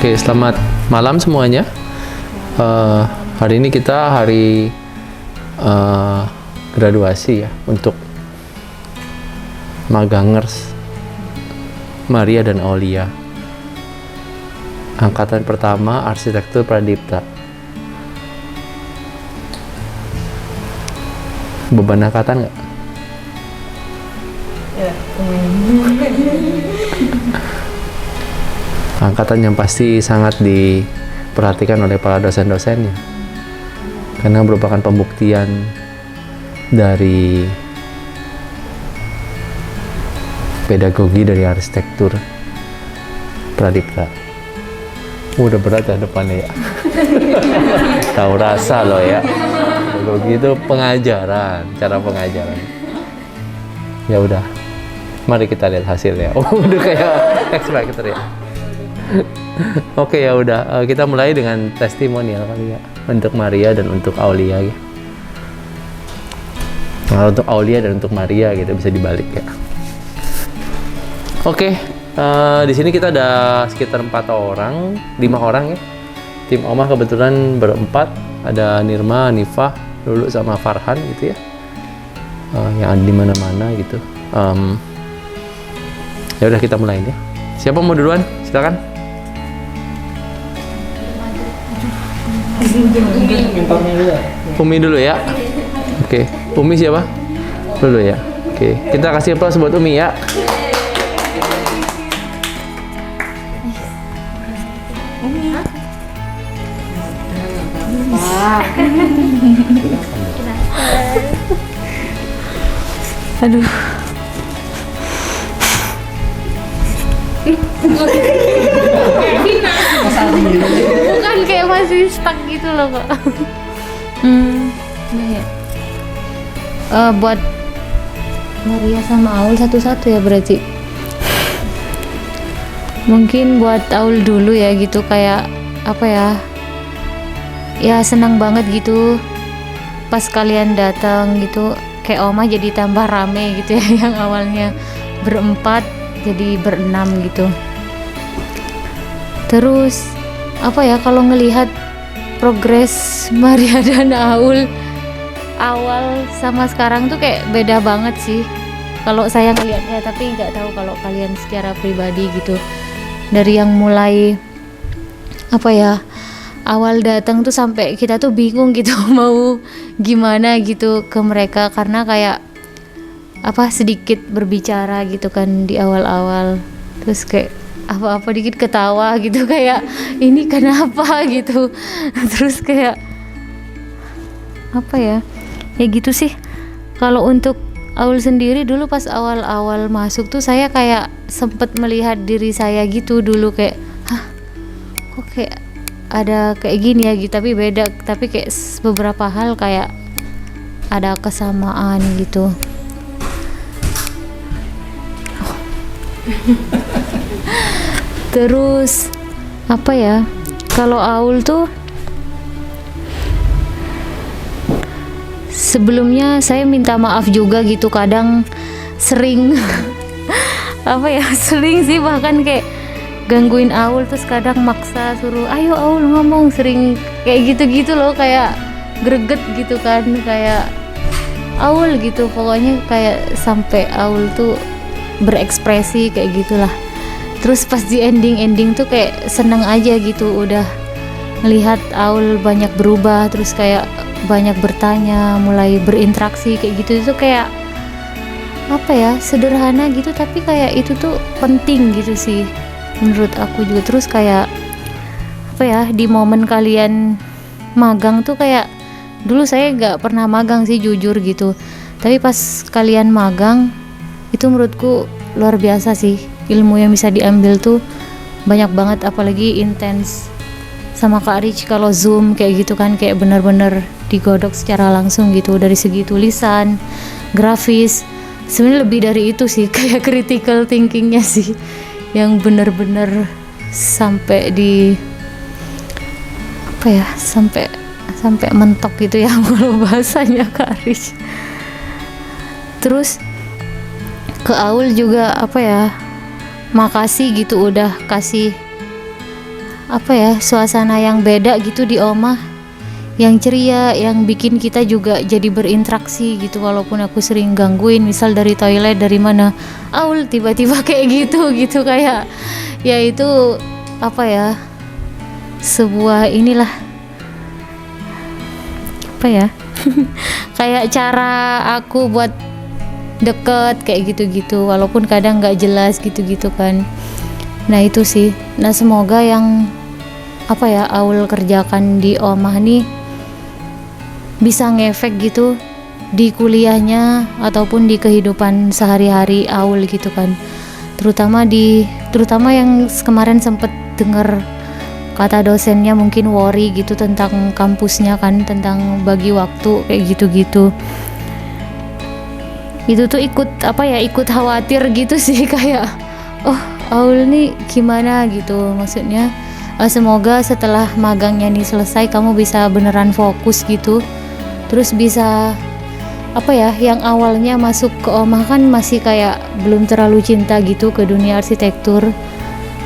Oke, selamat malam semuanya. Hari ini kita hari graduasi ya untuk magangers Maria dan Aulia. Angkatan pertama Arsitektur Pradipta. Beban angkatan nggak? Angkatan yang pasti sangat diperhatikan oleh para dosen-dosennya karena merupakan pembuktian dari pedagogi dari arsitektur Pradipta. Udah berat ya depannya ya. Tahu rasa loh ya. Pedagogi itu pengajaran, cara pengajaran. Ya udah, mari kita lihat hasilnya. Oh, udah kayak expected ya. Oke, ya udah, kita mulai dengan testimonial kali ya untuk Maria dan untuk Aulia ya. Nah, untuk Aulia dan untuk Maria gitu bisa dibalik ya. Oke, di sini kita ada sekitar 5 orang ya. Tim Omah kebetulan berempat, ada Nirma, Nifah, Lulu sama Farhan gitu ya. Yang ada di mana-mana gitu. Ya udah kita mulai ya. Siapa mau duluan? Silakan. Umi dulu ya. Oke, Umi siapa? Dulu ya. Oke, kita kasih aplaus buat Umi ya. Aduh. Bukan kayak masih stuck gitu loh kok. Buat Maria sama Aul satu-satu ya berarti. Mungkin buat Aul dulu ya gitu, kayak apa ya? Ya senang banget gitu pas kalian datang gitu, kayak Oma jadi tambah rame gitu ya. Yang awalnya berempat jadi berenam gitu. Terus apa ya, kalau ngelihat progres Maria dan Aul awal sama sekarang tuh kayak beda banget sih kalau saya ngelihatnya, tapi nggak tahu kalau kalian secara pribadi gitu. Dari yang mulai apa ya, awal datang tuh sampai kita tuh bingung gitu mau gimana gitu ke mereka, karena kayak apa sedikit berbicara gitu kan di awal-awal, terus kayak apa-apa dikit ketawa gitu, kayak ini kenapa gitu. Terus kayak apa ya gitu sih. Kalau untuk Aul sendiri dulu pas awal-awal masuk tuh saya kayak sempet melihat diri saya gitu dulu, kayak kok kayak ada kayak gini ya gitu, tapi beda, tapi kayak beberapa hal kayak ada kesamaan gitu. Terus apa ya, kalau Aul tuh sebelumnya saya minta maaf juga gitu, kadang sering apa ya, sering sih bahkan kayak gangguin Aul, terus kadang maksa suruh ayo Aul ngomong, sering kayak gitu-gitu loh, kayak greget gitu kan, kayak Aul gitu pokoknya, kayak sampai Aul tuh berekspresi kayak gitulah. Terus pas di ending tuh kayak seneng aja gitu, udah ngelihat Aul banyak berubah, terus kayak banyak bertanya, mulai berinteraksi kayak gitu. Itu kayak apa ya, sederhana gitu tapi kayak itu tuh penting gitu sih menurut aku juga. Terus kayak apa ya, di momen kalian magang tuh kayak dulu saya nggak pernah magang sih jujur gitu, tapi pas kalian magang itu menurutku luar biasa sih, ilmu yang bisa diambil tuh banyak banget, apalagi intens sama Kak Rich kalau Zoom kayak gitu kan, kayak bener-bener digodok secara langsung gitu, dari segi tulisan, grafis, sebenarnya lebih dari itu sih, kayak critical thinkingnya sih yang bener-bener sampai di apa ya, sampai mentok gitu ya kalau bahasanya Kak Rich. Terus ke Aul juga apa ya, makasih gitu udah kasih suasana yang beda gitu di Oma, yang ceria, yang bikin kita juga jadi berinteraksi gitu. Walaupun aku sering gangguin, misal dari toilet dari mana, Aul tiba-tiba kayak gitu kayak ya itu sebuah inilah kayak cara aku buat deket kayak gitu-gitu, walaupun kadang nggak jelas gitu-gitu kan. Nah itu sih. Nah semoga yang Aul kerjakan di Omah nih bisa ngefek gitu di kuliahnya ataupun di kehidupan sehari-hari Aul gitu kan. Terutama yang kemarin sempet denger kata dosennya mungkin worry gitu tentang kampusnya kan, tentang bagi waktu kayak gitu-gitu. Itu tuh ikut khawatir gitu sih, kayak Aul nih gimana gitu, maksudnya semoga setelah magangnya nih selesai kamu bisa beneran fokus gitu, terus bisa yang awalnya masuk ke Omah kan masih kayak belum terlalu cinta gitu ke dunia arsitektur.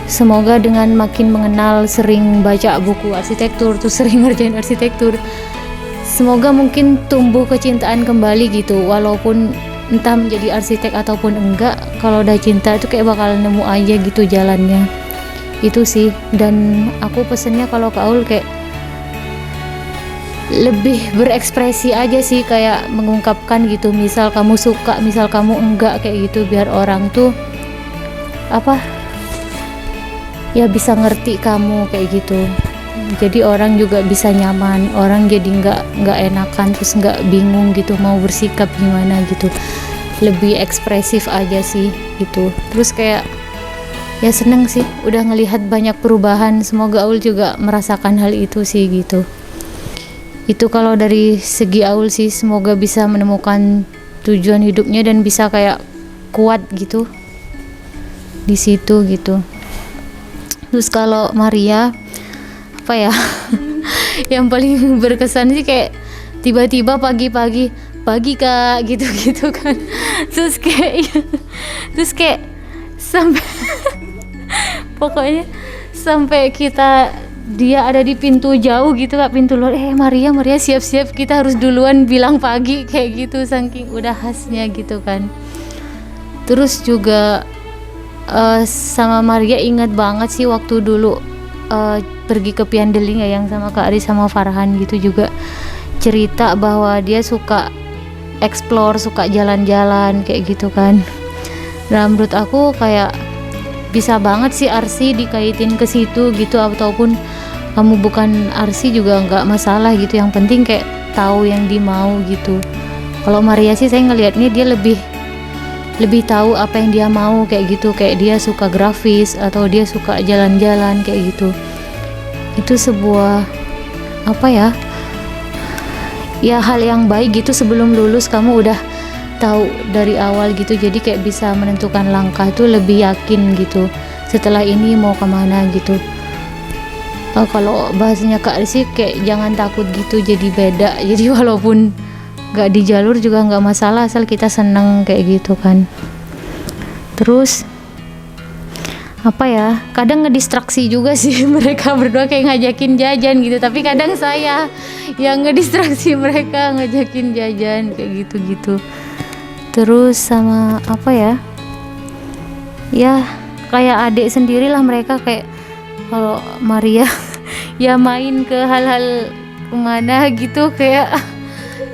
Semoga dengan makin mengenal, sering baca buku arsitektur, terus sering ngerjain arsitektur, semoga mungkin tumbuh kecintaan kembali gitu. Walaupun entah menjadi arsitek ataupun enggak, kalau udah cinta itu kayak bakal nemu aja gitu jalannya. Itu sih. Dan aku pesennya kalau ke Aul kayak lebih berekspresi aja sih, kayak mengungkapkan gitu, misal kamu suka, misal kamu enggak kayak gitu, biar orang tuh bisa ngerti kamu kayak gitu. Jadi orang juga bisa nyaman, orang jadi nggak enakan, terus nggak bingung gitu mau bersikap gimana gitu. Lebih ekspresif aja sih gitu. Terus kayak ya seneng sih udah ngelihat banyak perubahan. Semoga Aul juga merasakan hal itu sih gitu. Itu kalau dari segi Aul sih, semoga bisa menemukan tujuan hidupnya dan bisa kayak kuat gitu di situ gitu. Terus kalau Maria yang paling berkesan sih kayak tiba-tiba pagi Kak gitu kan, terus kayak sampai pokoknya sampai dia ada di pintu jauh gitu Kak, pintu luar, Maria siap-siap, kita harus duluan bilang pagi kayak gitu, saking udah khasnya gitu kan. Terus juga sama Maria ingat banget sih waktu dulu pergi ke Piandeling ya, yang sama Kak Ari sama Farhan gitu, juga cerita bahwa dia suka explore, suka jalan-jalan kayak gitu kan. Nah menurut aku kayak bisa banget sih Arsi dikaitin ke situ gitu, ataupun kamu bukan Arsi juga nggak masalah gitu, yang penting kayak tahu yang dimau gitu. Kalau Maria sih saya ngelihatnya dia lebih tahu apa yang dia mau kayak gitu, kayak dia suka grafis atau dia suka jalan-jalan kayak gitu. Itu sebuah ya hal yang baik gitu, sebelum lulus kamu udah tahu dari awal gitu, jadi kayak bisa menentukan langkah tuh lebih yakin gitu setelah ini mau kemana gitu. Kalau bahasanya Kak Risi kayak jangan takut gitu, jadi beda, jadi walaupun gak di jalur juga gak masalah asal kita seneng kayak gitu kan. Terus kadang ngedistraksi juga sih mereka berdua kayak ngajakin jajan gitu, tapi kadang saya yang ngedistraksi mereka ngajakin jajan kayak gitu-gitu. Terus sama ya kayak adik sendirilah mereka, kayak kalau Maria ya main ke hal-hal kemana gitu, kayak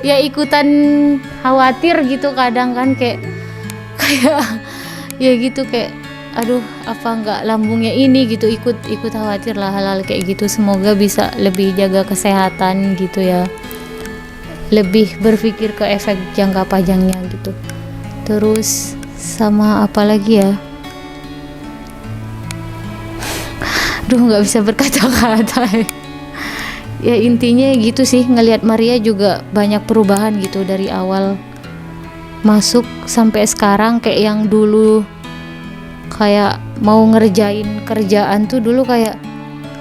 ya ikutan khawatir gitu kadang kan, kayak ya gitu, kayak aduh apa nggak lambungnya ini gitu, ikut khawatir lah hal-hal kayak gitu. Semoga bisa lebih jaga kesehatan gitu ya, lebih berpikir ke efek jangka panjangnya gitu. Terus sama apa lagi ya, nggak bisa berkata-kata ya intinya gitu sih, ngelihat Maria juga banyak perubahan gitu dari awal masuk sampai sekarang. Kayak yang dulu kayak mau ngerjain kerjaan tuh dulu kayak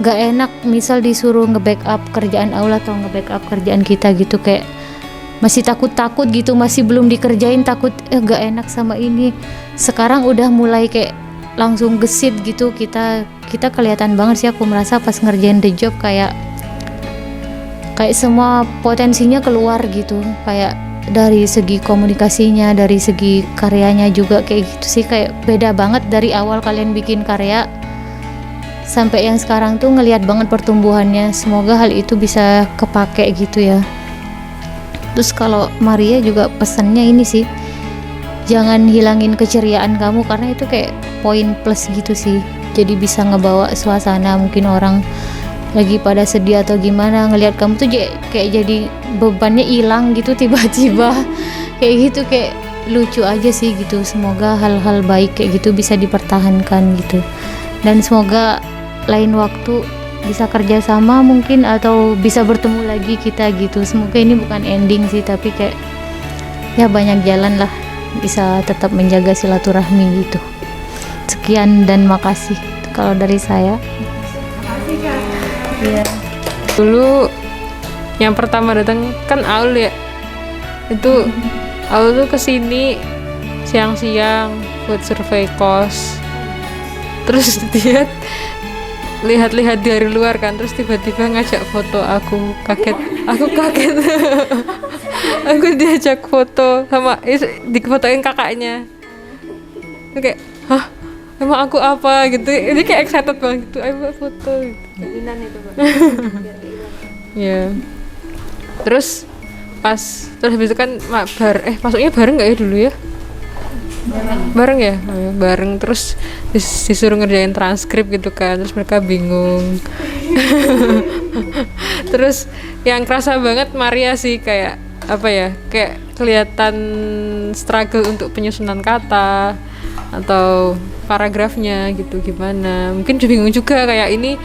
gak enak, misal disuruh nge-backup kerjaan Aul atau nge-backup kerjaan kita gitu, kayak masih takut gitu, masih belum dikerjain takut gak enak sama ini. Sekarang udah mulai kayak langsung gesit gitu, kita kita kelihatan banget sih, aku merasa pas ngerjain The Job kayak semua potensinya keluar gitu, kayak dari segi komunikasinya, dari segi karyanya juga kayak gitu sih, kayak beda banget dari awal kalian bikin karya sampai yang sekarang tuh ngelihat banget pertumbuhannya. Semoga hal itu bisa kepake gitu ya. Terus kalau Maria juga pesannya ini sih, jangan hilangin keceriaan kamu, karena itu kayak poin plus gitu sih. Jadi bisa ngebawa suasana, mungkin orang lagi pada sedih atau gimana, ngelihat kamu tuh kayak jadi bebannya hilang gitu tiba-tiba. Kayak gitu, kayak lucu aja sih gitu. Semoga hal-hal baik kayak gitu bisa dipertahankan gitu. Dan semoga lain waktu bisa kerja sama mungkin, atau bisa bertemu lagi kita gitu. Semoga ini bukan ending sih, tapi kayak ya banyak jalan lah bisa tetap menjaga silaturahmi gitu. Sekian dan makasih kalau dari saya. Iya. Dulu yang pertama datang kan Aul ya. Itu Aul tuh kesini siang-siang buat survei kos. Terus dia lihat-lihat dari luar kan, terus tiba-tiba ngajak foto aku kaget. Aku diajak foto sama difotoin kakaknya. Kayak, hah? Emang aku apa gitu? Ini kayak excited banget gitu. Ayo foto gitu. Keinginan itu Bang. Ya. Terus habis itu kan masuknya bareng nggak ya dulu ya? Bareng ya? Oh, ya, bareng. Terus disuruh ngerjain transkrip gitu kan. Terus mereka bingung. Terus yang kerasa banget Maria sih, kayak apa ya? Kayak kelihatan struggle untuk penyusunan kata atau paragrafnya gitu, gimana. Mungkin bingung juga kayak ini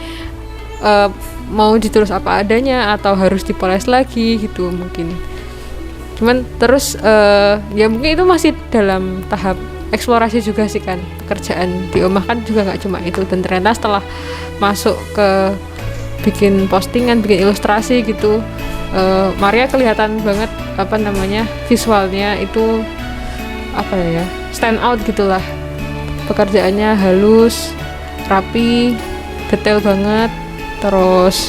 mau ditulis apa adanya atau harus dipoles lagi gitu mungkin. Cuman terus ya mungkin itu masih dalam tahap eksplorasi juga sih kan. Pekerjaan di Omah kan juga nggak cuma itu, dan ternyata setelah masuk ke bikin postingan, bikin ilustrasi gitu, Maria kelihatan banget visualnya itu stand out gitulah. Pekerjaannya halus, rapi, detail banget, terus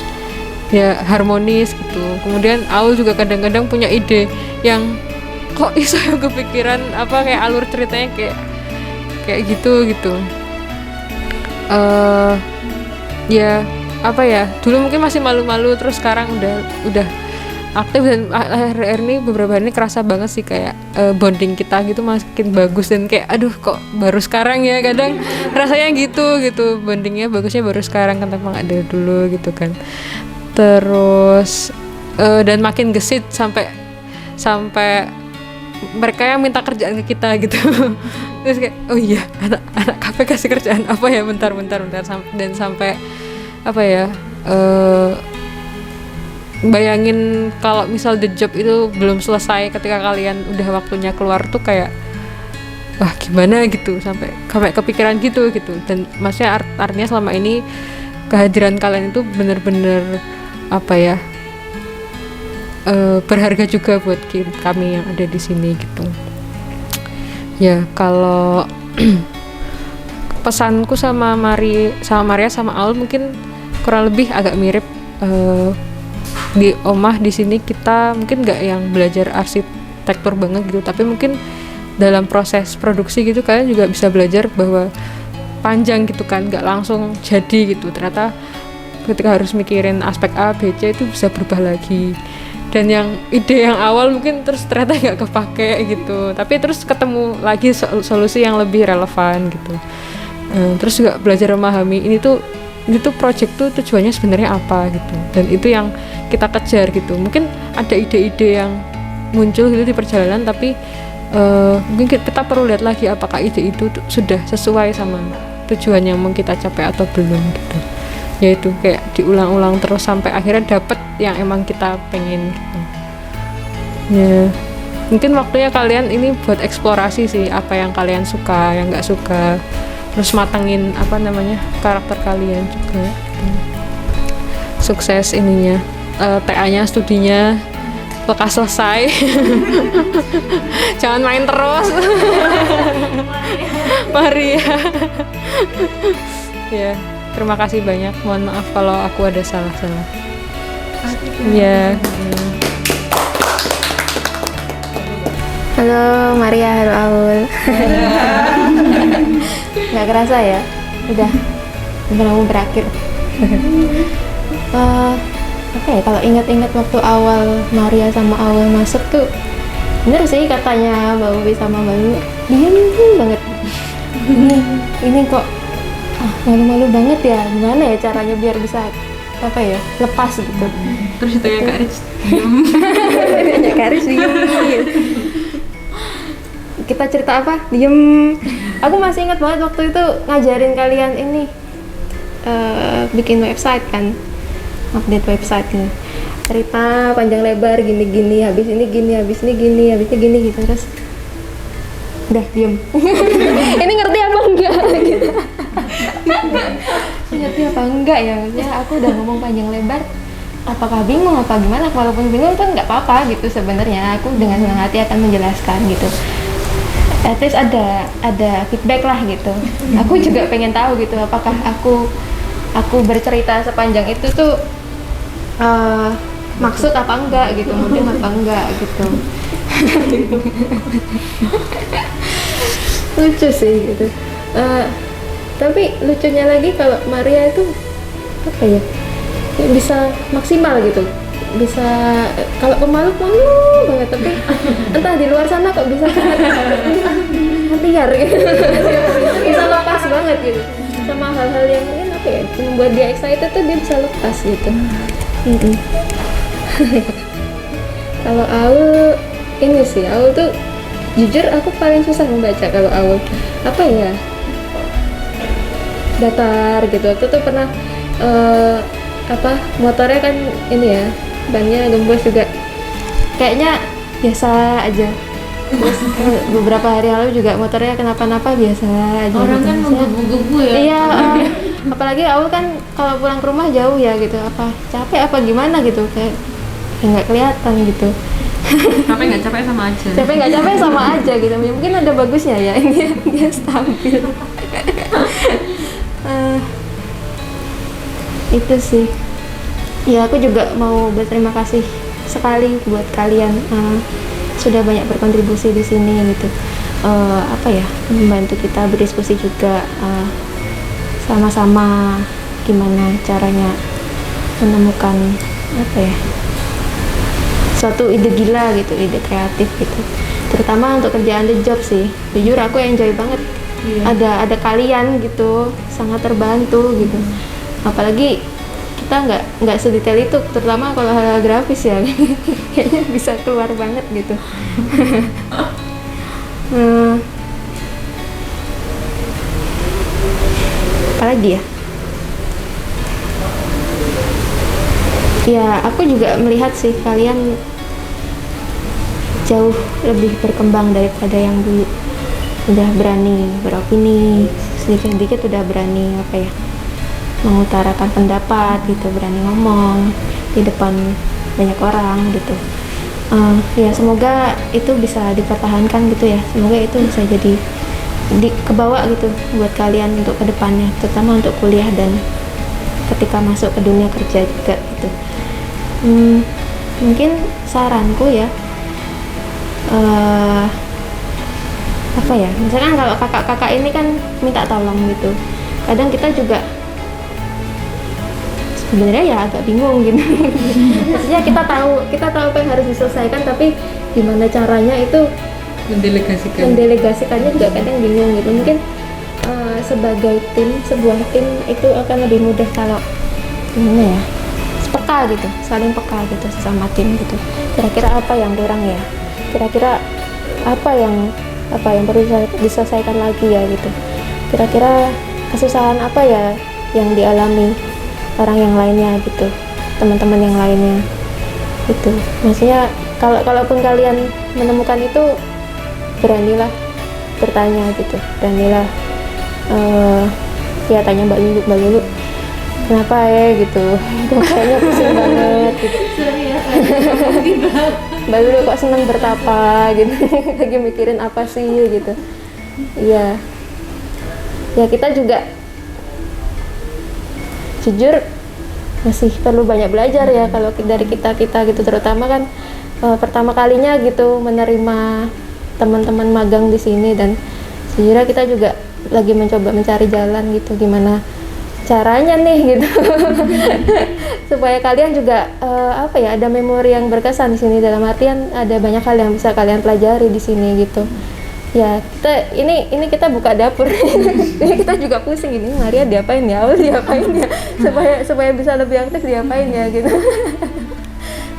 ya harmonis gitu. Kemudian Aul juga kadang-kadang punya ide yang kok iso kepikiran kayak alur ceritanya kayak gitu. Dulu mungkin masih malu-malu, terus sekarang udah aktif, dan akhir-akhir ini beberapa hari ini kerasa banget sih kayak bonding kita gitu makin bagus, dan kayak aduh kok baru sekarang ya, kadang rasanya gitu bondingnya bagusnya baru sekarang kan, kenapa nggak dari dulu gitu kan. Terus dan makin gesit sampai mereka yang minta kerjaan ke kita gitu. Terus kayak oh iya, anak kafe kasih kerjaan apa ya, bentar dan sampai bayangin kalau misal The Job itu belum selesai ketika kalian udah waktunya keluar tuh kayak wah gimana gitu, sampai kepikiran gitu. Dan maksudnya artinya selama ini kehadiran kalian itu bener-bener berharga juga buat kami yang ada di sini gitu. Ya kalau pesanku sama Maria sama Aul mungkin kurang lebih agak mirip. Di Omah di sini kita mungkin nggak yang belajar arsitektur banget gitu, tapi mungkin dalam proses produksi gitu kalian juga bisa belajar bahwa panjang gitu kan, nggak langsung jadi gitu. Ternyata ketika harus mikirin aspek A, B, C itu bisa berubah lagi. Dan yang ide yang awal mungkin terus ternyata nggak kepake gitu, tapi terus ketemu lagi solusi yang lebih relevan gitu. Terus juga belajar memahami ini tuh project tuh tujuannya sebenarnya apa gitu, dan itu yang kita kejar gitu. Mungkin ada ide-ide yang muncul gitu di perjalanan, tapi mungkin kita perlu lihat lagi apakah ide itu sudah sesuai sama tujuan yang mau kita capai atau belum gitu. Yaitu kayak diulang-ulang terus sampai akhirnya dapet yang emang kita pengen gitu. Ya mungkin waktunya kalian ini buat eksplorasi sih, apa yang kalian suka, yang nggak suka, terus matangin karakter kalian juga. Sukses ininya, TA-nya, studinya lekas selesai. Jangan main terus. Mari ya. Ya terima kasih banyak. Mohon maaf kalau aku ada salah-salah. Ya. Halo Maria, halo Aul. Nggak kerasa ya, udah mau berakhir. Apa ya, kalau ingat-ingat waktu awal Maria sama Aul masuk tuh, bener sih katanya Mbak Ubi sama Mbak Lulu, diem banget. Ini kok malu-malu banget ya, gimana ya caranya biar bisa apa ya, lepas gitu. Terus itu ya Kak Riz. Banyak Karis diem. Kita cerita apa? Diem. Aku masih ingat banget waktu itu ngajarin kalian ini bikin website kan, update website gitu. Cerita panjang lebar gini-gini, habis ini gini, habis ini gini, habisnya gini gitu, terus udah diem. Ini ngerti apa enggak? Gitu. Ngerti apa enggak ya? Maksudnya aku udah ngomong panjang lebar, apakah bingung apa gimana? Walaupun bingung kan nggak apa-apa gitu sebenarnya. Aku dengan senang hati akan menjelaskan gitu. At least ada feedback lah gitu. Aku juga pengen tahu gitu, apakah aku bercerita sepanjang itu tuh maksud apa enggak gitu, mungkin apa enggak gitu. Lucu sih gitu. Tapi lucunya lagi kalau Maria itu apa ya, bisa maksimal gitu, bisa kalau pemalu malu banget, tapi entah di luar sana kok bisa liar gitu. Bisa lepas banget gitu sama hal-hal yang mungkin apa ya, membuat dia excited tuh dia bisa lepas gitu. Kalau Aul ini sih, Aul tuh jujur aku paling susah membaca. Kalau Aul apa ya, datar gitu. Waktu tuh pernah motornya kan ini ya, bannya gembos juga, kayaknya biasa aja. Terus beberapa hari lalu juga motornya kenapa-napa, biasa aja. Orang gitu. kan menggebu-gebu ya. Iya, apalagi Aul kan kalau pulang ke rumah jauh ya gitu, apa capek apa gimana gitu, kayak nggak kelihatan gitu. Capek nggak capek sama aja. Capek nggak capek sama aja gitu. Mungkin ada bagusnya ya, ini dia stabil. Itu sih. Ya aku juga mau berterima kasih sekali buat kalian, sudah banyak berkontribusi di sini gitu. Membantu kita berdiskusi juga, sama-sama gimana caranya menemukan suatu ide gila gitu, ide kreatif gitu. Terutama untuk kerjaan the job sih. Jujur aku enjoy banget. Iya. Ada kalian gitu, sangat terbantu gitu. Apalagi kita nggak sedetail itu, terutama kalau hal grafis ya. Kayaknya bisa keluar banget gitu. Apalagi ya? Ya aku juga melihat sih kalian jauh lebih berkembang daripada yang dulu. Udah berani beropini, sedikit-sedikit udah berani mengutarakan pendapat gitu, berani ngomong di depan banyak orang gitu. Ya semoga itu bisa dipertahankan gitu ya, semoga itu bisa jadi kebawa gitu buat kalian untuk kedepannya, terutama untuk kuliah dan ketika masuk ke dunia kerja juga gitu. Mungkin saranku ya, misalkan kalau kakak-kakak ini kan minta tolong gitu, kadang kita juga sebenarnya ya agak bingung gitu. Maksudnya kita tahu apa yang harus diselesaikan, tapi gimana caranya itu mendelegasikannya juga kadang bingung gitu. Mungkin sebagai tim, sebuah tim itu akan lebih mudah kalau peka gitu, saling peka gitu sesama tim gitu. Kira-kira apa yang kurang ya? Kira-kira apa yang perlu diselesaikan lagi ya gitu. Kira-kira kesusahan apa ya yang dialami orang yang lainnya gitu, teman-teman yang lainnya gitu. Maksudnya kalaupun kalian menemukan itu, beranilah bertanya gitu, beranilah tanya Mbak Lulu kenapa ya gitu, kok kayaknya pusing banget gitu. Mbak Lulu kok seneng bertapa gitu. Lagi mikirin apa sih gitu. Iya ya, kita juga jujur masih perlu banyak belajar ya kalau dari kita gitu, terutama kan pertama kalinya gitu menerima teman-teman magang di sini, dan sejujurnya kita juga lagi mencoba mencari jalan gitu gimana caranya nih gitu supaya kalian juga apa ya, ada memori yang berkesan di sini, dalam artian ada banyak hal yang bisa kalian pelajari di sini gitu ya. Ini kita buka dapur ini kita juga pusing, ini Maria diapain ya, Aul diapain ya, supaya bisa lebih aktif diapain ya gitu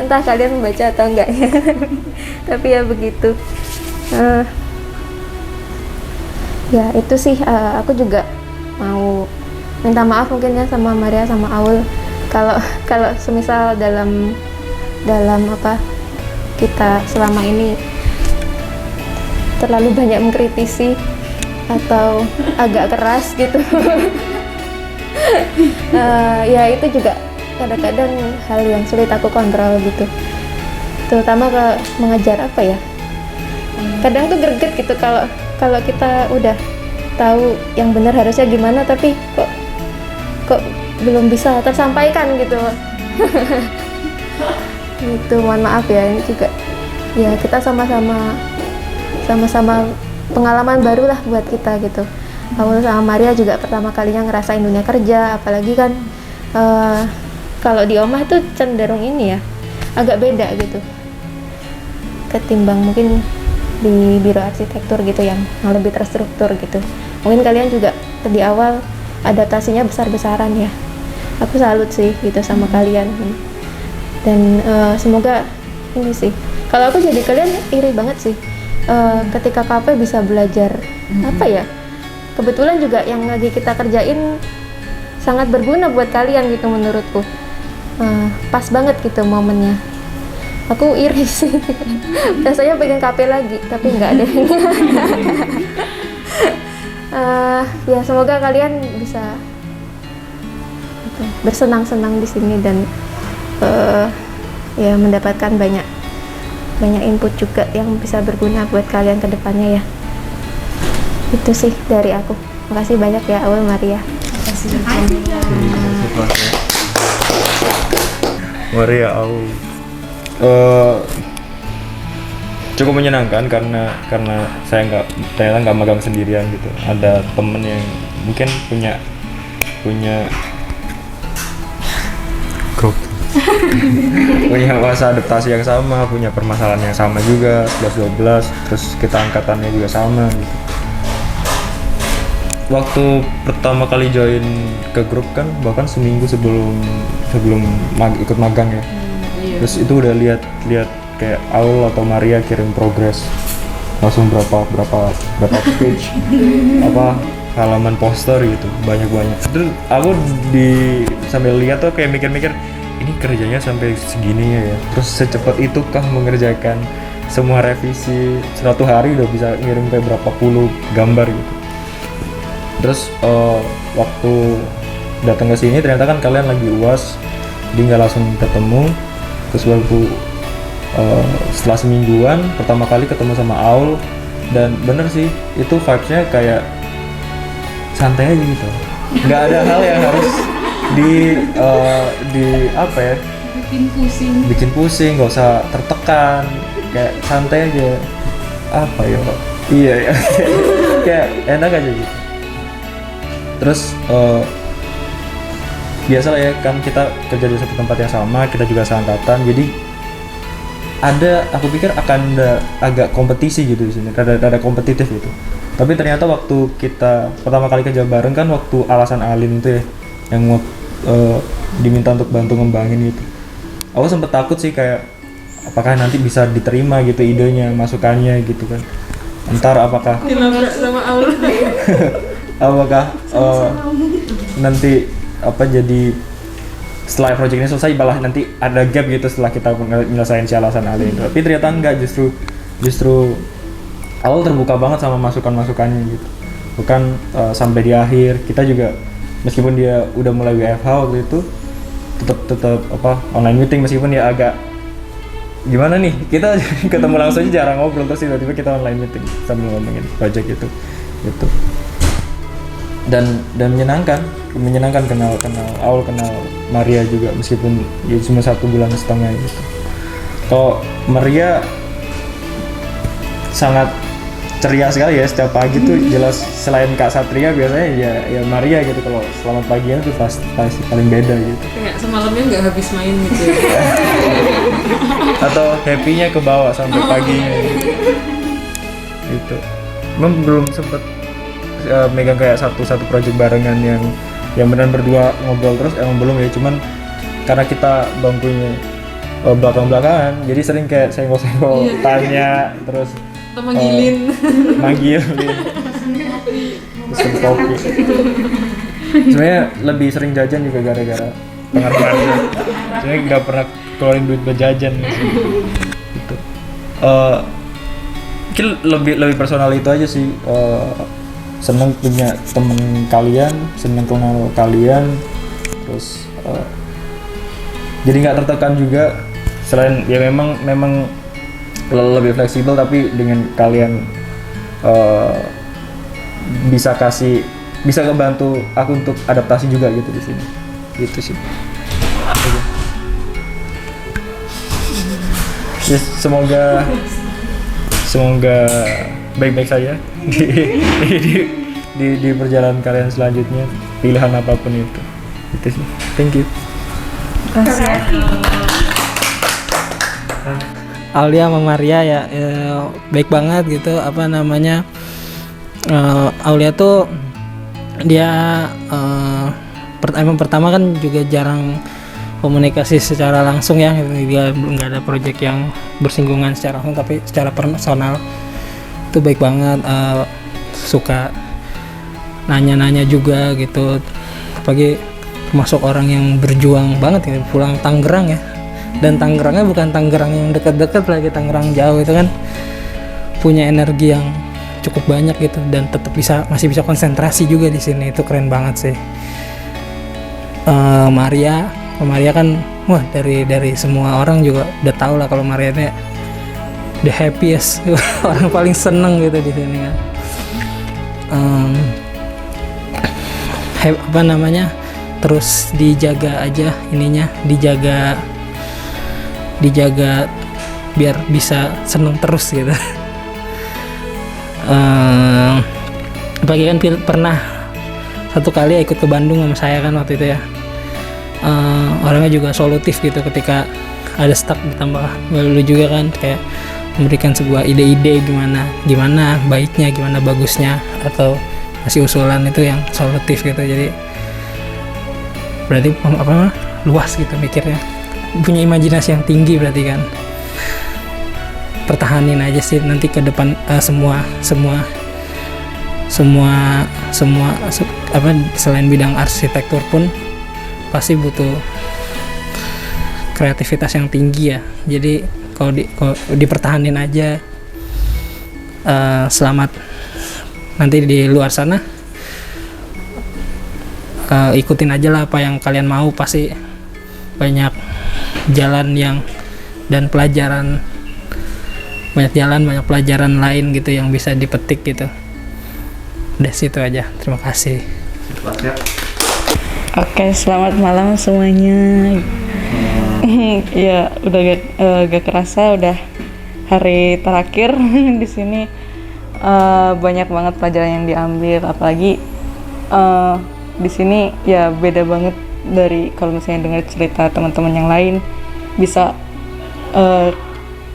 entah kalian membaca atau enggak ya tapi ya begitu. Ya itu sih, aku juga mau minta maaf mungkin ya sama Maria sama Aul kalau semisal dalam apa kita selama ini terlalu banyak mengkritisi atau agak keras gitu. Ya itu juga kadang-kadang hal yang sulit aku kontrol gitu, terutama ke mengajar apa ya, kadang tuh greget gitu kalau kita udah tahu yang benar harusnya gimana tapi kok belum bisa tersampaikan gitu. Gitu, mohon maaf ya, ini juga ya kita sama-sama pengalaman baru lah buat kita gitu. Aul sama Maria juga pertama kalinya ngerasain dunia kerja, apalagi kan kalau di Omah tuh cenderung ini ya agak beda gitu ketimbang mungkin di biro arsitektur gitu yang lebih terstruktur gitu. Mungkin kalian juga di awal adaptasinya besar-besaran ya. Aku salut sih gitu sama kalian, dan semoga ini sih, kalau aku jadi kalian iri banget sih ketika KP bisa belajar apa ya, kebetulan juga yang lagi kita kerjain sangat berguna buat kalian gitu menurutku. Pas banget gitu momennya, aku iri sih. Biasanya pengen KP lagi tapi nggak ada. Ya semoga kalian bisa bersenang-senang di sini dan ya mendapatkan banyak input juga yang bisa berguna buat kalian ke depannya ya. Itu sih dari aku. Makasih banyak ya Aul, Maria. Maria, Aul. Cukup menyenangkan karena saya ternyata nggak magang sendirian gitu. Ada temen yang mungkin punya punya masa adaptasi yang sama, punya permasalahan yang sama juga, 11-12, terus kita angkatannya juga sama gitu. Waktu pertama kali join ke grup kan bahkan seminggu sebelum ikut magang ya. Terus itu udah lihat kayak Aul atau Maria kirim progres langsung berapa page apa halaman poster gitu, banyak. Terus aku sambil lihat tuh kayak mikir ini kerjanya sampai segini ya. Terus secepat itu kah mengerjakan semua revisi 100 hari udah bisa ngirim kayak berapa puluh gambar gitu. Terus waktu datang ke sini ternyata kan kalian lagi UAS, jadi nggak langsung ketemu. Terus waktu setelah semingguan pertama kali ketemu sama Aul, dan bener sih itu vibes-nya kayak santai aja gitu, nggak ada hal yang harus di apa ya, bikin pusing, nggak usah tertekan, kayak santai aja, apa ya, iya ya kayak enak aja gitu. Terus biasa lah ya kan, kita kerja di satu tempat yang sama, kita juga seangkatan, jadi aku pikir akan ada agak kompetisi gitu di sini, ada kompetitif gitu. Tapi ternyata waktu kita pertama kali kerja bareng kan waktu alasan Alin itu ya, yang diminta untuk bantu ngembangin gitu. Aku sempet takut sih kayak apakah nanti bisa diterima gitu idenya, masukannya gitu kan. Entar apakah sama Aul apakah nanti apa jadi setelah project ini selesai malah nanti ada gap gitu setelah kita menyelesaikan si alasan Alin itu. Tapi ternyata enggak, justru Aul terbuka banget sama masukan-masukannya gitu. Bukan sampai di akhir kita juga, meskipun dia udah mulai WFH waktu itu, tetap apa online meeting, meskipun dia agak gimana nih, kita ketemu langsung aja jarang ngobrol, terus tiba-tiba kita online meeting sambil ngomongin project itu gitu. Dan menyenangkan menyenangkan kenal Aul, kenal Maria juga meskipun ya cuma 1,5 bulan gitu. Kalau Maria sangat ceria sekali ya setiap pagi tuh, jelas selain Kak Satria biasanya ya Maria gitu. Kalau selamat paginya tuh pasti paling beda gitu. Kayak semalamnya nggak habis main gitu ya. Atau happy-nya ke bawah sampai paginya gitu. Emang belum sempet megang kayak satu project barengan yang benar berdua ngobrol terus, emang belum ya. Cuman karena kita bangkunya belakang-belakangan, jadi sering kayak senggol-senggol, tanya terus Manggilin. pesen kopi. Sebenarnya lebih sering jajan juga gara-gara pengaruh-pengaruhnya. Sebenarnya nggak pernah keluarin duit buat jajan gitu. Mungkin lebih personal itu aja sih. Seneng punya temen kalian, seneng kenal kalian, terus jadi nggak tertekan juga. Selain ya memang lebih fleksibel, tapi dengan kalian bisa ngebantu aku untuk adaptasi juga gitu di sini. Gitu sih. Ya, semoga baik-baik saja di perjalanan kalian selanjutnya, pilihan apapun itu. Itu sih. Thank you. Aulia sama Maria ya baik banget gitu. Aulia tuh dia emang pertama kan juga jarang komunikasi secara langsung ya, dia belum nggak ada project yang bersinggungan secara langsung, tapi secara personal itu baik banget. Suka nanya-nanya juga gitu, apalagi termasuk orang yang berjuang banget ya, pulang Tangerang ya. Dan Tangerangnya bukan Tangerang yang dekat-dekat lagi, Tangerang jauh itu kan, punya energi yang cukup banyak gitu, dan tetap masih bisa konsentrasi juga di sini. Itu keren banget sih. Maria kan wah, dari semua orang juga udah tahu lah kalau Maria ini the happiest orang paling seneng gitu di sini kan. Terus dijaga aja ininya, dijaga biar bisa seneng terus gitu. Pagi kan pernah satu kali ikut ke Bandung sama saya kan waktu itu ya. Orangnya juga solutif gitu, ketika ada stuck ditambah lalu juga kan kayak memberikan sebuah ide-ide gimana baiknya, gimana bagusnya, atau kasih usulan, itu yang solutif gitu. Jadi berarti luas gitu mikirnya, punya imajinasi yang tinggi berarti kan. Pertahanin aja sih nanti ke depan. Selain bidang arsitektur pun pasti butuh kreativitas yang tinggi ya. Jadi kalau dipertahanin aja, selamat nanti di luar sana. Ikutin aja lah apa yang kalian mau, pasti banyak jalan dan pelajaran, banyak pelajaran lain gitu yang bisa dipetik gitu. Udah situ aja, terima kasih. Oke, selamat malam semuanya. Ya udah gak kerasa udah hari terakhir di sini. Banyak banget pelajaran yang diambil, apalagi di sini ya beda banget dari kalau misalnya dengar cerita teman-teman yang lain, bisa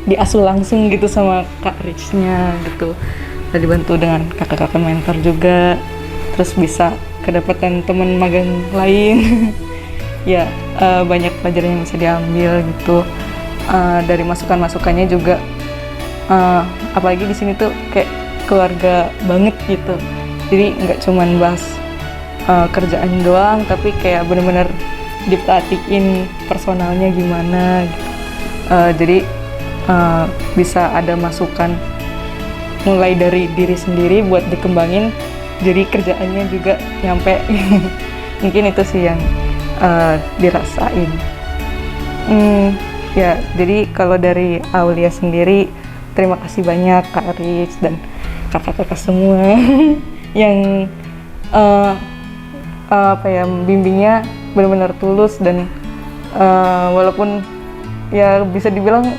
diasuh langsung gitu sama Kak Rich-nya gitu, bisa dibantu dengan kakak-kakak mentor juga, terus bisa kedapatan teman magang lain. Ya banyak pelajaran yang bisa diambil gitu. Dari masukan-masukannya juga, apalagi di sini tuh kayak keluarga banget gitu, jadi nggak cuman bahas kerjaan doang, tapi kayak bener-bener diperhatiin personalnya gimana gitu. Jadi bisa ada masukan mulai dari diri sendiri buat dikembangin, jadi kerjaannya juga nyampe. Mungkin itu sih yang dirasain. Ya, jadi kalau dari Aulia sendiri, terima kasih banyak Kak Rich dan kakak-kakak semua yang bimbingnya benar-benar tulus dan walaupun ya bisa dibilang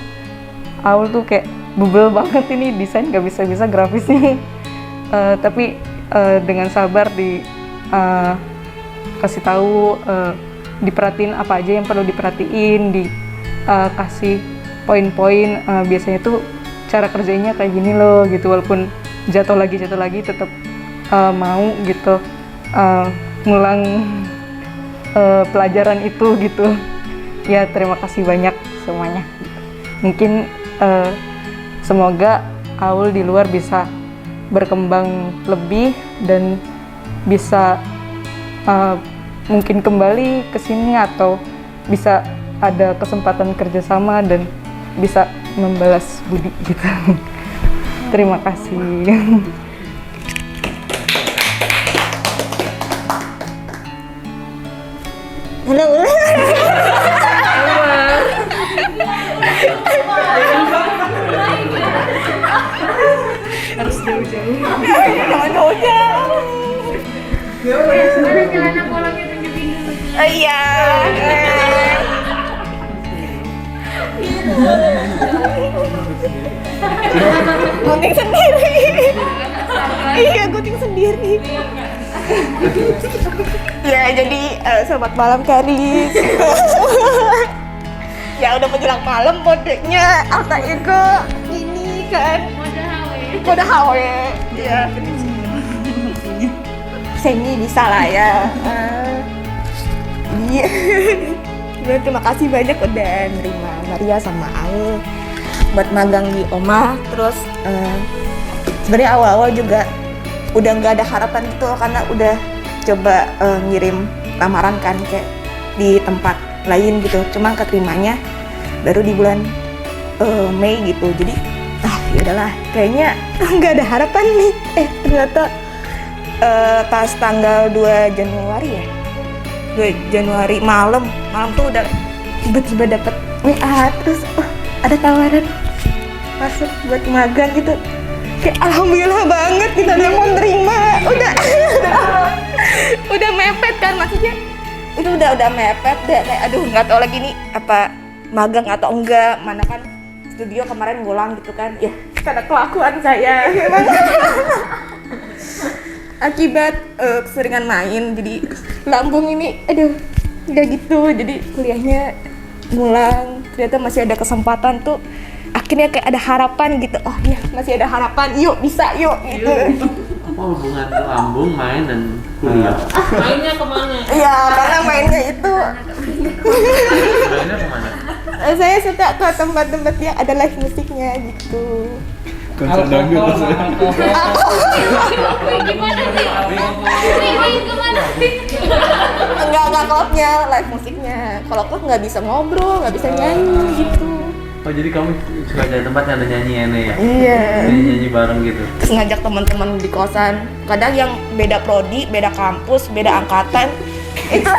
Aul tuh kayak bebel banget ini desain, gak bisa grafisnya. Tapi dengan sabar kasih tahu, diperhatiin apa aja yang perlu diperhatiin, kasih poin-poin, biasanya tuh cara kerjanya kayak gini loh gitu, walaupun jatuh lagi tetap mau gitu ngulang pelajaran itu gitu. Ya terima kasih banyak semuanya. Mungkin semoga Aul di luar bisa berkembang lebih dan bisa mungkin kembali ke sini atau bisa ada kesempatan kerjasama dan bisa membalas budi gitu. Terima kasih. Iya. Gunting sendiri. Iya, gunting sendiri. Ya, jadi selamat malam Karis. Ya udah menjelang malam modenya Alta Ego ini kan. Mode HW. Ya. Semi bisa lah ya. Iya. Terima kasih banyak udah nerima Maria sama Aul buat magang di Oma. Terus sebenarnya awal-awal juga udah nggak ada harapan gitu karena udah coba ngirim lamaran kan kayak di tempat lain gitu. Cuma keterimanya baru di bulan Mei gitu. Jadi ya udahlah kayaknya nggak ada harapan nih. Ternyata pas tanggal 2 Januari ya. 2 Januari malam tuh udah tiba-tiba dapet WA terus ada tawaran masuk buat magang gitu. Kayak alhamdulillah banget kita udah mau nerima. Udah mepet kan maksudnya. Itu udah mepet deh. Aduh nggak tahu lagi nih apa magang atau enggak. Mana kan studio kemarin ngulang gitu kan. Ya karena kelakuan saya memang. Akibat keseringan main jadi lambung ini udah gitu, jadi kuliahnya ngulang. Ternyata masih ada kesempatan tuh, akhirnya kayak ada harapan gitu. Oh iya masih ada harapan, yuk bisa yuk gitu. Apa hubungan lambung, main, dan kuliah? Mainnya kemana? Iya karena mainnya itu Mainnya kemana? saya suka ke tempat-tempat yang ada live musiknya gitu. Konser dangdut rasanya. Gimana sih? Main kemana sih? Enggak klubnya, live musiknya. Kalau klub nggak bisa ngobrol, nggak bisa nyanyi gitu. Oh jadi kamu suka cari tempat yang ada nyanyi ya? Iya. Nyanyi bareng gitu? Terus ngajak teman-teman di kosan. Kadang yang beda prodi, beda kampus, beda angkatan. Itu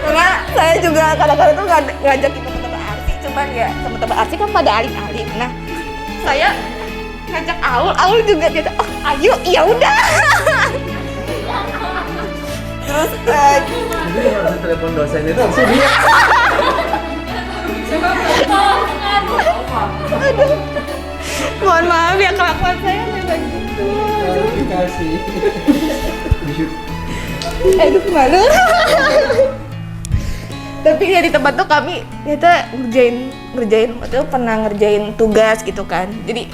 karena saya juga kadang-kadang tuh ngajakin teman-teman arsi, cuman ya teman-teman arsi kan pada alim-alim. Nah, saya ngajak Aul juga dia oh ayo, ya udah. Terus Jadi harus telepon dosen itu langsung dia. aduh, mohon maaf ya kelakuan saya memang gitu. Kasih. Aduh malu. Tapi ya di tempat tuh kami ternyata ngerjain itu pernah ngerjain tugas gitu kan. Jadi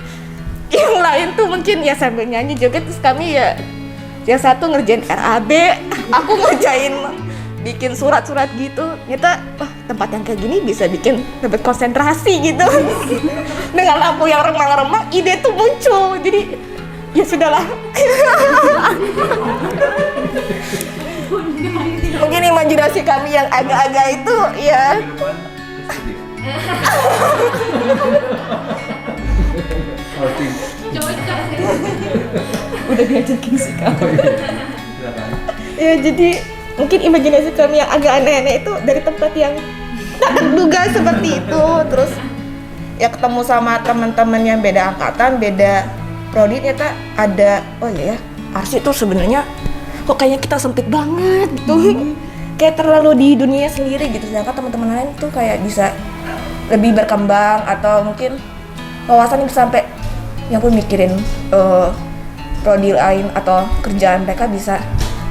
yang lain tuh mungkin ya sambil nyanyi juga, terus kami ya yang satu ngerjain RAB, aku ngerjain bikin surat-surat gitu. Ternyata tempat yang kayak gini bisa bikin dapat konsentrasi gitu. Dengan lampu yang remang-remang ide tuh muncul. Jadi ya sudahlah. Mungkin imajinasi kami yang agak-agak itu ya. Udah diajakin sih kamu. Ya jadi mungkin imajinasi kami yang agak aneh-aneh itu dari tempat yang tak terduga seperti itu. Terus ya ketemu sama teman-teman yang beda angkatan, beda prodi, ternyata ada, oh iya ya, arsi tuh sebenarnya kok kayaknya kita sempit banget gitu. Kayak terlalu di dunia sendiri gitu, sedangkan teman-teman lain tuh kayak bisa lebih berkembang, atau mungkin wawasan bisa sampai yang pun mikirin prodi lain atau kerjaan mereka bisa,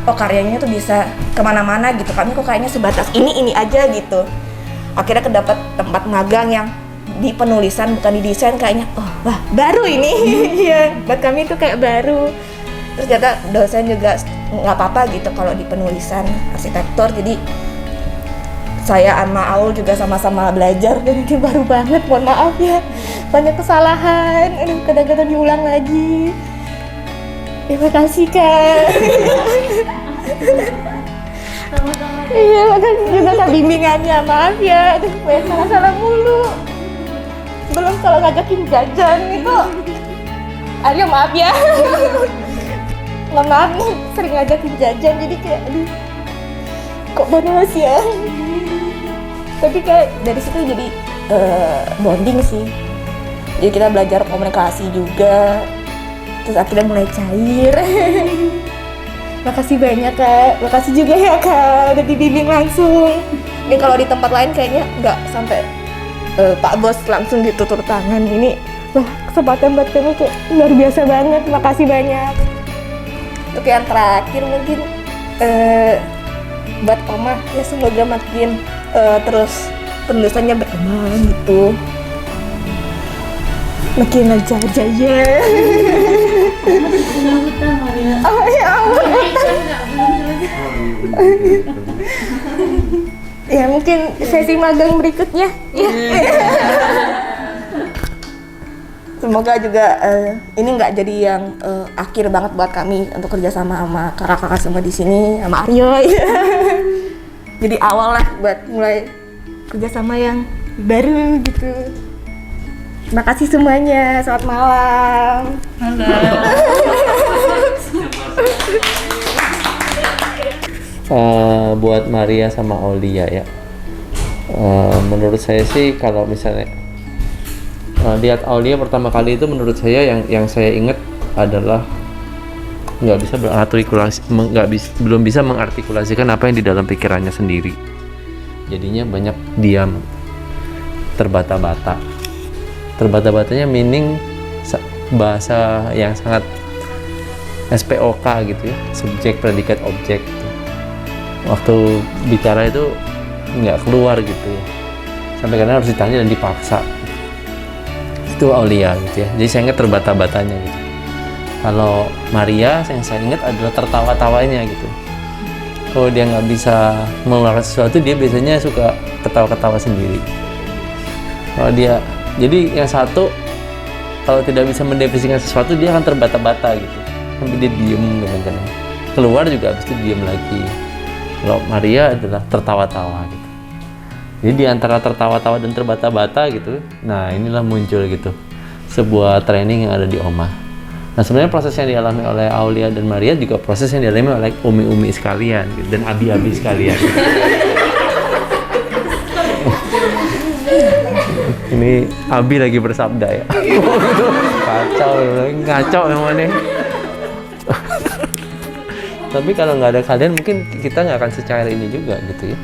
oh karyanya tuh bisa kemana-mana gitu. Kami kok kayaknya sebatas ini aja gitu. Akhirnya kedapat tempat magang yang di penulisan bukan di desain, kayaknya oh wah baru ini. Ya buat kami itu kayak baru. Terus ternyata dosen juga nggak apa-apa gitu kalau di penulisan arsitektur. Jadi saya sama Aul juga sama-sama belajar, dan ini baru banget, mohon maaf ya, banyak kesalahan, kadang-kadang diulang lagi. Terima kasih Kak. Iya, makasih juga Kak bimbingannya, maaf ya, banyak salah-salah mulu. Belum kalau ngajakin jajan itu, aduh maaf ya. Maaf nih, sering ngajakin jajan, jadi kayak aduh, kok bonus ya. Tapi kayak dari situ jadi bonding sih. Jadi kita belajar komunikasi juga. Terus akhirnya mulai cair. Makasih banyak Kak. Makasih juga ya Kak, udah dibimbing langsung. Ini kalau di tempat lain kayaknya nggak sampai Pak Bos langsung ditutur tangan. Ini wah, kesempatan buat kami kayak luar biasa banget. Makasih banyak. Untuk yang terakhir mungkin buat Oma ya, semoga makin terus penulisannya berkembang gitu, makin lancar jaya. Oh ya Allah. Ya mungkin sesi magang berikutnya ya. Semoga juga ini nggak jadi yang akhir banget buat kami untuk kerjasama sama kakak-kakak semua di sini, sama Aryo. Jadi awal lah buat mulai kerjasama yang baru gitu. Terima kasih semuanya, selamat malam. Buat Maria sama Aulia ya, menurut saya sih kalau misalnya lihat Aulia pertama kali itu, menurut saya yang saya ingat adalah nggak bisa berartikulasi, belum bisa mengartikulasikan apa yang di dalam pikirannya sendiri. Jadinya banyak diam, terbata-bata. Terbata-batanya meaning bahasa yang sangat SPOK gitu ya, subjek, predikat, objek gitu. Waktu bicara itu nggak keluar gitu ya, sampai kadang harus ditanya dan dipaksa. Itu Aulia gitu ya, jadi saya ingat terbata-batanya gitu. Kalau Maria yang saya ingat adalah tertawa-tawanya gitu. Kalau dia nggak bisa mengeluarkan sesuatu, dia biasanya suka ketawa-ketawa sendiri. Kalau dia, jadi yang satu kalau tidak bisa mendefinisikan sesuatu, dia akan terbata-bata gitu, sampai dia diem kadang-kadang. Keluar juga habis itu diem lagi. Kalau Maria adalah tertawa-tawa gitu. Jadi di antara tertawa-tawa dan terbata-bata gitu, nah inilah muncul gitu sebuah training yang ada di Oma. Nah sebenarnya proses yang dialami oleh Aulia dan Maria juga proses yang dialami oleh umi-umi sekalian gitu, dan abi-abi sekalian. Ini abi lagi bersabda ya. Kacau memang nih. Tapi kalau nggak ada kalian mungkin kita nggak akan secair ini juga gitu ya.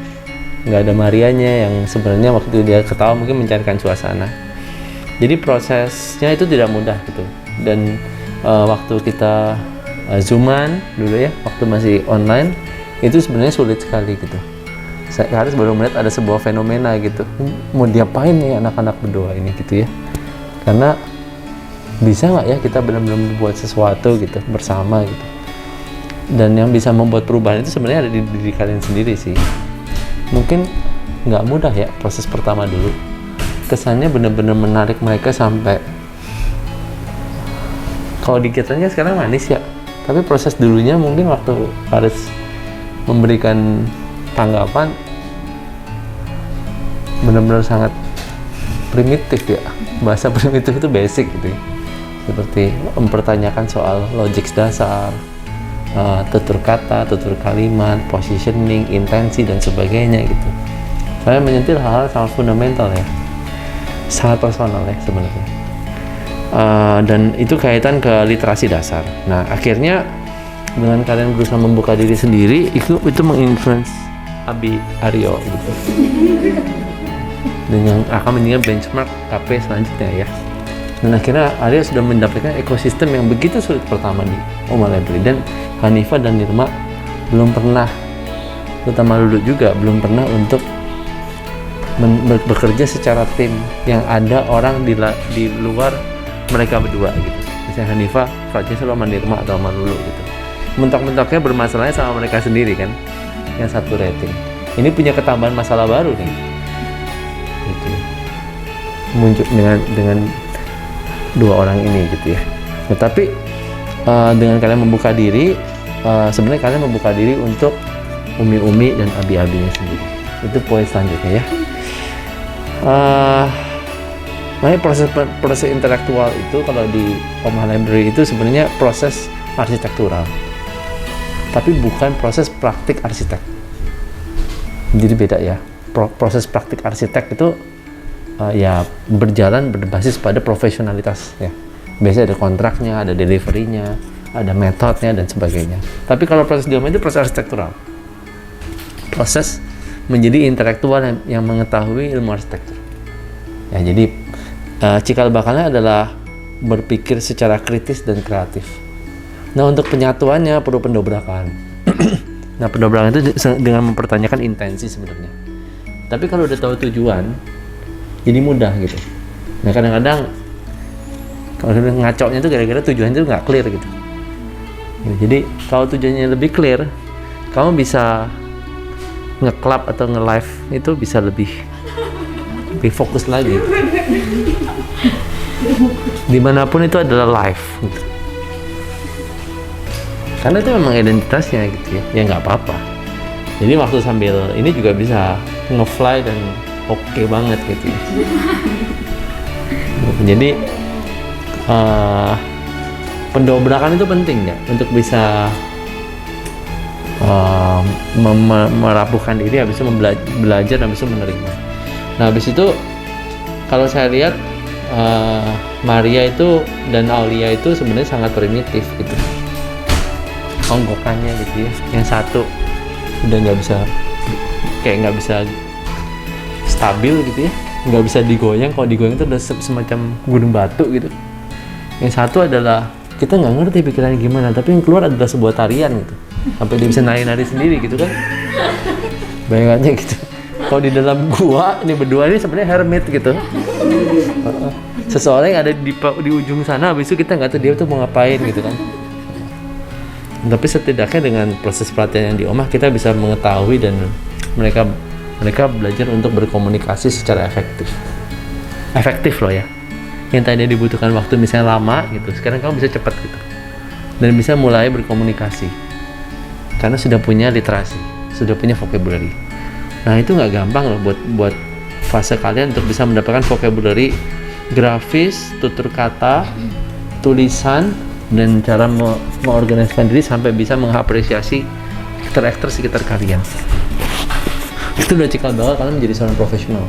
Nggak ada Marianya yang sebenarnya waktu dia ketawa mungkin mencairkan suasana. Jadi prosesnya itu tidak mudah gitu. Dan waktu kita zooman dulu ya, waktu masih online, itu sebenarnya sulit sekali gitu. Saya harus baru melihat ada sebuah fenomena gitu. Mau diapain nih anak-anak berdua ini gitu ya. Karena bisa nggak ya kita benar-benar membuat sesuatu gitu bersama gitu. Dan yang bisa membuat perubahan itu sebenarnya ada di diri kalian sendiri sih. Mungkin nggak mudah ya proses pertama dulu. Kesannya benar-benar menarik mereka sampai, kalau dikitanya sekarang manis ya, tapi proses dulunya mungkin waktu harus memberikan tanggapan benar-benar sangat primitif ya. Bahasa primitif itu basic gitu ya. Seperti mempertanyakan soal logik dasar, tutur kata, tutur kalimat, positioning, intensi dan sebagainya gitu. Saya menyentil hal-hal sangat fundamental ya. sangat personal ya sebenarnya. Dan itu kaitan ke literasi dasar. Nah akhirnya dengan kalian berusaha membuka diri sendiri, itu menginfluence Abi Aryo gitu. Dengan akan menjadi benchmark KP selanjutnya ya. Dan akhirnya Aryo sudah mendapatkan ekosistem yang begitu sulit pertama di Oma Library, dan Hanifah dan Nirma belum pernah, terutama Lulu juga belum pernah untuk bekerja secara tim yang ada orang di luar mereka berdua gitu. Misalnya Hanifah project sama Nirma atau sama Lulu gitu. Mentok-mentoknya bermasalahnya sama mereka sendiri kan, yang satu rating. Ini punya ketambahan masalah baru nih. Gitu. Muncul dengan dua orang ini gitu ya. Tetapi dengan kalian membuka diri, sebenarnya kalian membuka diri untuk umi-umi dan abi-abinya sendiri. Itu poin selanjutnya ya. Makanya proses intelektual itu kalau di Oma Library itu sebenarnya proses arsitektural, tapi bukan proses praktik arsitek. Jadi beda ya. Proses praktik arsitek itu ya berjalan berbasis pada profesionalitas ya. Biasanya ada kontraknya, ada deliverynya, ada metodenya dan sebagainya. Tapi kalau proses di Oma itu proses arsitektural, proses menjadi intelektual yang mengetahui ilmu arsitektur. Ya, jadi cikal bakalnya adalah berpikir secara kritis dan kreatif. Nah, untuk penyatuannya perlu pendobrakan. Nah, pendobrakan itu dengan mempertanyakan intensi sebenarnya. Tapi kalau udah tahu tujuan, jadi mudah gitu. Nah, kadang-kadang kalau ngacoknya itu gara-gara tujuan itu nggak clear gitu. Jadi kalau tujuannya lebih clear, kamu bisa nge-club atau nge-live itu bisa lebih fokus lagi. Dimanapun itu adalah live gitu. Karena itu memang identitasnya gitu ya. Ya nggak apa-apa. Jadi waktu sambil ini juga bisa nge-fly dan oke banget gitu ya. Jadi pendobrakan itu penting ya untuk bisa merapuhkan diri, habis itu belajar, habis itu menerima. Nah, habis itu kalau saya lihat Maria itu dan Aulia itu sebenarnya sangat primitif gitu, onggokannya gitu ya. Yang satu udah nggak bisa stabil gitu ya, nggak bisa digoyang. Kalau digoyang itu udah semacam gunung batu gitu. Yang satu adalah kita nggak ngerti pikirannya gimana, tapi yang keluar adalah sebuah tarian gitu, sampai dia bisa nari-nari sendiri gitu kan. Bayangannya gitu. Kalau di dalam gua ini berdua ini sebenarnya hermit gitu. Seseorang yang ada di ujung sana, habis itu kita nggak tahu dia tuh mau ngapain gitu kan. Tapi setidaknya dengan proses pelatihan yang di Omah kita bisa mengetahui, dan mereka belajar untuk berkomunikasi secara efektif loh ya. Yang tadinya dibutuhkan waktu misalnya lama gitu, sekarang kamu bisa cepat gitu, dan bisa mulai berkomunikasi karena sudah punya literasi, sudah punya vocabulary. Nah itu nggak gampang loh buat fase kalian untuk bisa mendapatkan vocabulary grafis, tutur kata, tulisan, dan cara mengorganisasikan diri sampai bisa mengapresiasi karakter sekitar kalian. Itu udah cikal bakal kalian menjadi seorang profesional.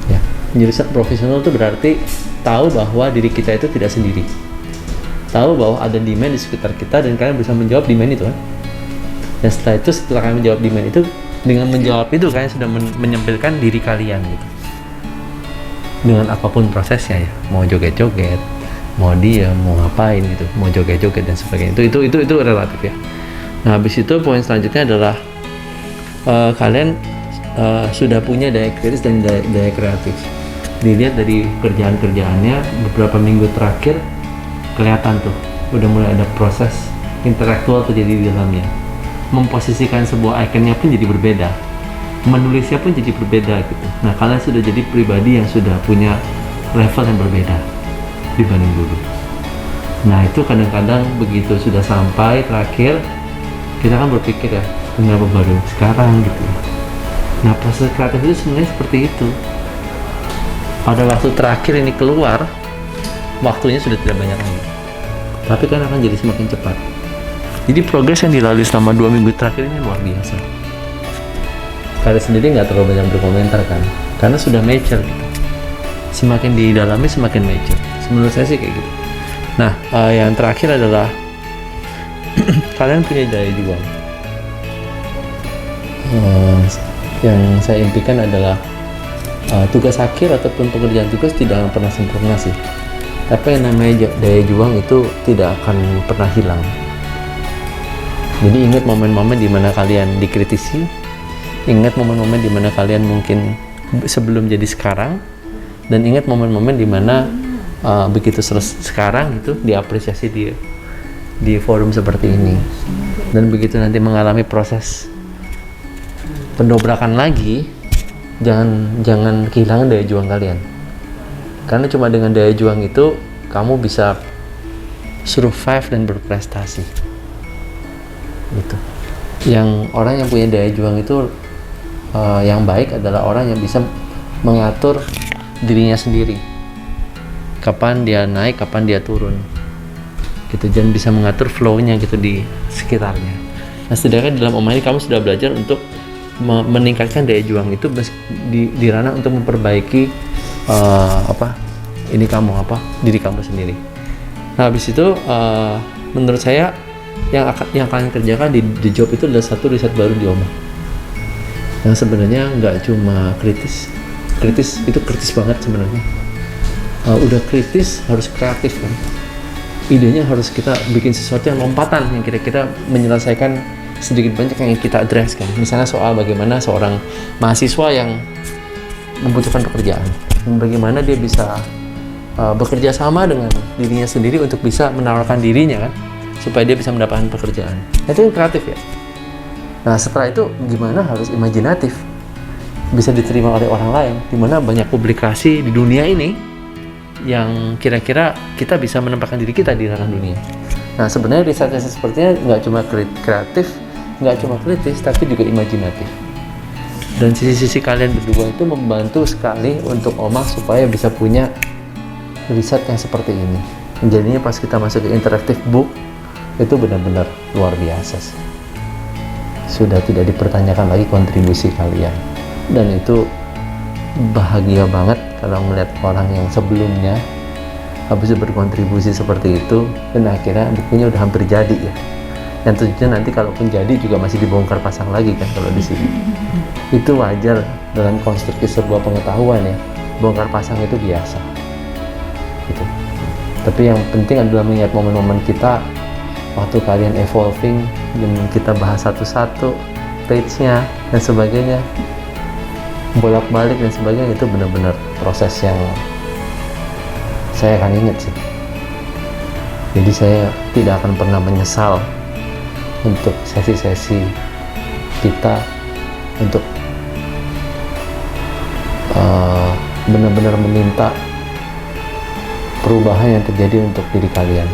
Ya, menjadi profesional itu berarti tahu bahwa diri kita itu tidak sendiri. Tahu bahwa ada demand di sekitar kita dan kalian bisa menjawab demand itu kan. Dan setelah kalian menjawab demand itu, dengan menjawab itu kalian sudah menyempilkan diri kalian gitu. Dengan apapun prosesnya ya, mau joget-joget, mau diam, mau ngapain gitu, mau joget-joget dan sebagainya. Itu relatif ya. Nah, habis itu poin selanjutnya adalah kalian sudah punya daya kritis dan daya kreatif. Dilihat dari kerjaan-kerjaannya beberapa minggu terakhir kelihatan tuh udah mulai ada proses intelektual terjadi di dalamnya. Memposisikan sebuah ikonnya pun jadi berbeda, menulisnya pun jadi berbeda gitu. Nah, kalian sudah jadi pribadi yang sudah punya level yang berbeda dibanding dulu. Nah, itu kadang-kadang begitu sudah sampai terakhir, kita kan berpikir ya, kenapa baru sekarang gitu. Nah, proses kreatif itu sebenarnya seperti itu. Pada waktu terakhir ini keluar, waktunya sudah tidak banyak lagi, tapi kan akan jadi semakin cepat. Jadi progres yang dilalui selama 2 minggu terakhir ini luar biasa. Kalian sendiri nggak terlalu banyak berkomentar kan, karena sudah mature gitu. semakin didalami semakin mature. Menurut saya sih kayak gitu. Nah, yang terakhir adalah kalian punya daya juang. Yang saya impikan adalah tugas akhir ataupun pekerjaan tugas tidak akan pernah sempurna sih. Tapi yang namanya daya juang itu tidak akan pernah hilang. Jadi ingat momen-momen di mana kalian dikritisi, ingat momen-momen di mana kalian mungkin sebelum jadi sekarang, dan ingat momen-momen di mana begitu sekarang itu diapresiasi di forum seperti ini. Dan begitu nanti mengalami proses pendobrakan lagi, jangan kehilangan daya juang kalian. Karena cuma dengan daya juang itu kamu bisa survive dan berprestasi. Gitu. Yang orang yang punya daya juang itu yang baik adalah orang yang bisa mengatur dirinya sendiri. Kapan dia naik, kapan dia turun. Gitu, dan bisa mengatur flow-nya gitu di sekitarnya. Nah, sedangkan dalam Omah ini kamu sudah belajar untuk meningkatkan daya juang itu di ranah untuk memperbaiki diri kamu sendiri. Nah, habis itu menurut saya yang kalian kerjakan di job itu adalah satu riset baru di Omah. Yang sebenarnya nggak cuma kritis itu kritis banget sebenarnya. Udah kritis harus kreatif kan. Idenya harus kita bikin sesuatu yang lompatan yang kira-kira menyelesaikan sedikit banyak yang kita address kan. Misalnya soal bagaimana seorang mahasiswa yang membutuhkan pekerjaan, bagaimana dia bisa bekerja sama dengan dirinya sendiri untuk bisa menawarkan dirinya kan, supaya dia bisa mendapatkan pekerjaan. Itu kreatif ya. Nah, setelah itu gimana harus imajinatif, bisa diterima oleh orang lain, dimana banyak publikasi di dunia ini yang kira-kira kita bisa menempatkan diri kita di ranah dunia. Nah, sebenarnya riset-riset sepertinya nggak cuma kreatif, nggak cuma kritis, tapi juga imajinatif. Dan sisi-sisi kalian berdua itu membantu sekali untuk Omah supaya bisa punya riset yang seperti ini. Jadinya pas kita masuk ke interactive book, itu benar-benar luar biasa sih. Sudah tidak dipertanyakan lagi kontribusi kalian. Dan itu bahagia banget kalau melihat orang yang sebelumnya habis berkontribusi seperti itu dan akhirnya bukunya udah hampir jadi ya. Dan tentunya nanti kalaupun jadi juga masih dibongkar pasang lagi kan kalau di sini. Itu wajar dalam konstruksi sebuah pengetahuan ya. Bongkar pasang itu biasa. Gitu. Tapi yang penting adalah mengingat momen-momen kita waktu kalian evolving dan kita bahas satu-satu page-nya dan sebagainya, bolak-balik dan sebagainya, itu benar-benar proses yang saya akan ingat sih. Jadi saya tidak akan pernah menyesal untuk sesi-sesi kita untuk benar-benar meminta perubahan yang terjadi untuk diri kalian.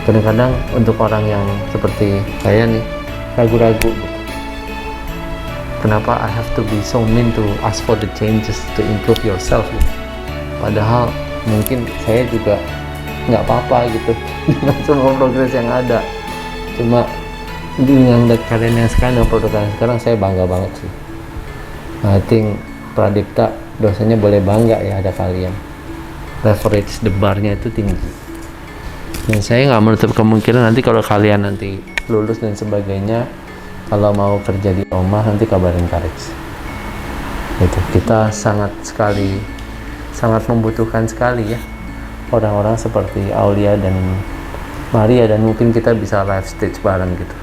Kadang-kadang untuk orang yang seperti saya nih ragu-ragu gitu. Kenapa I have to be so mean to ask for the changes to improve yourself gitu. Padahal mungkin saya juga nggak apa-apa gitu dengan semua progres yang ada. Cuma dengan kalian yang sekarang, dengan produk kalian sekarang, saya bangga banget sih. I think Pradipta dosanya boleh bangga ya ada kalian. Leverage the bar-nya itu tinggi. Dan saya nggak menutup kemungkinan nanti kalau kalian nanti lulus dan sebagainya, kalau mau kerja di Omah nanti kabarin Kak Rich. Itu kita sangat membutuhkan sekali ya orang-orang seperti Aulia dan Maria, dan mungkin kita bisa live stage bareng gitu.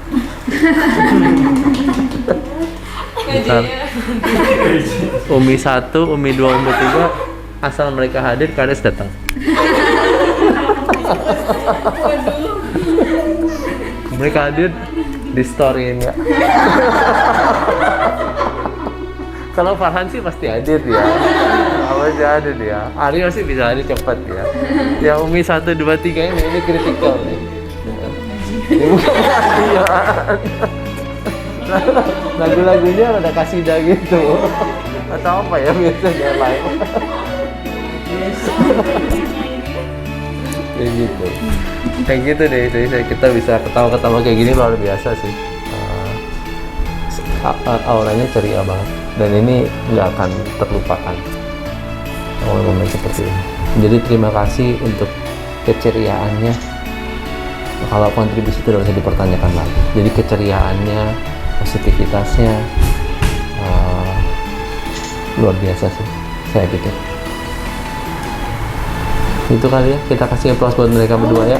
Bentar. Umi 1, Umi 2, Umi 3, asal mereka hadir Kak Rich datang. Mereka hadir di storyin ya. Kalau Farhan sih pasti hadir dia. Apa sih hadir dia? Aryo sih bisa hadir cepat ya. Ya Umi 1, 2, 3 ini kritikal nih. Ini bukan Aryo. Lagu-lagunya udah kasidah gitu. Atau apa ya biasanya live. Kayak gitu deh, jadi kita bisa ketawa-ketawa kayak gini luar biasa sih. Auranya ceria banget dan ini nggak akan terlupakan. momen-momen seperti ini. Jadi terima kasih untuk keceriaannya. Kalau kontribusi itu tidak bisa dipertanyakan lagi. Jadi keceriaannya, positivitasnya luar biasa sih, saya pikir. Itu kali ya, kita kasih aplaus buat mereka berdua ya.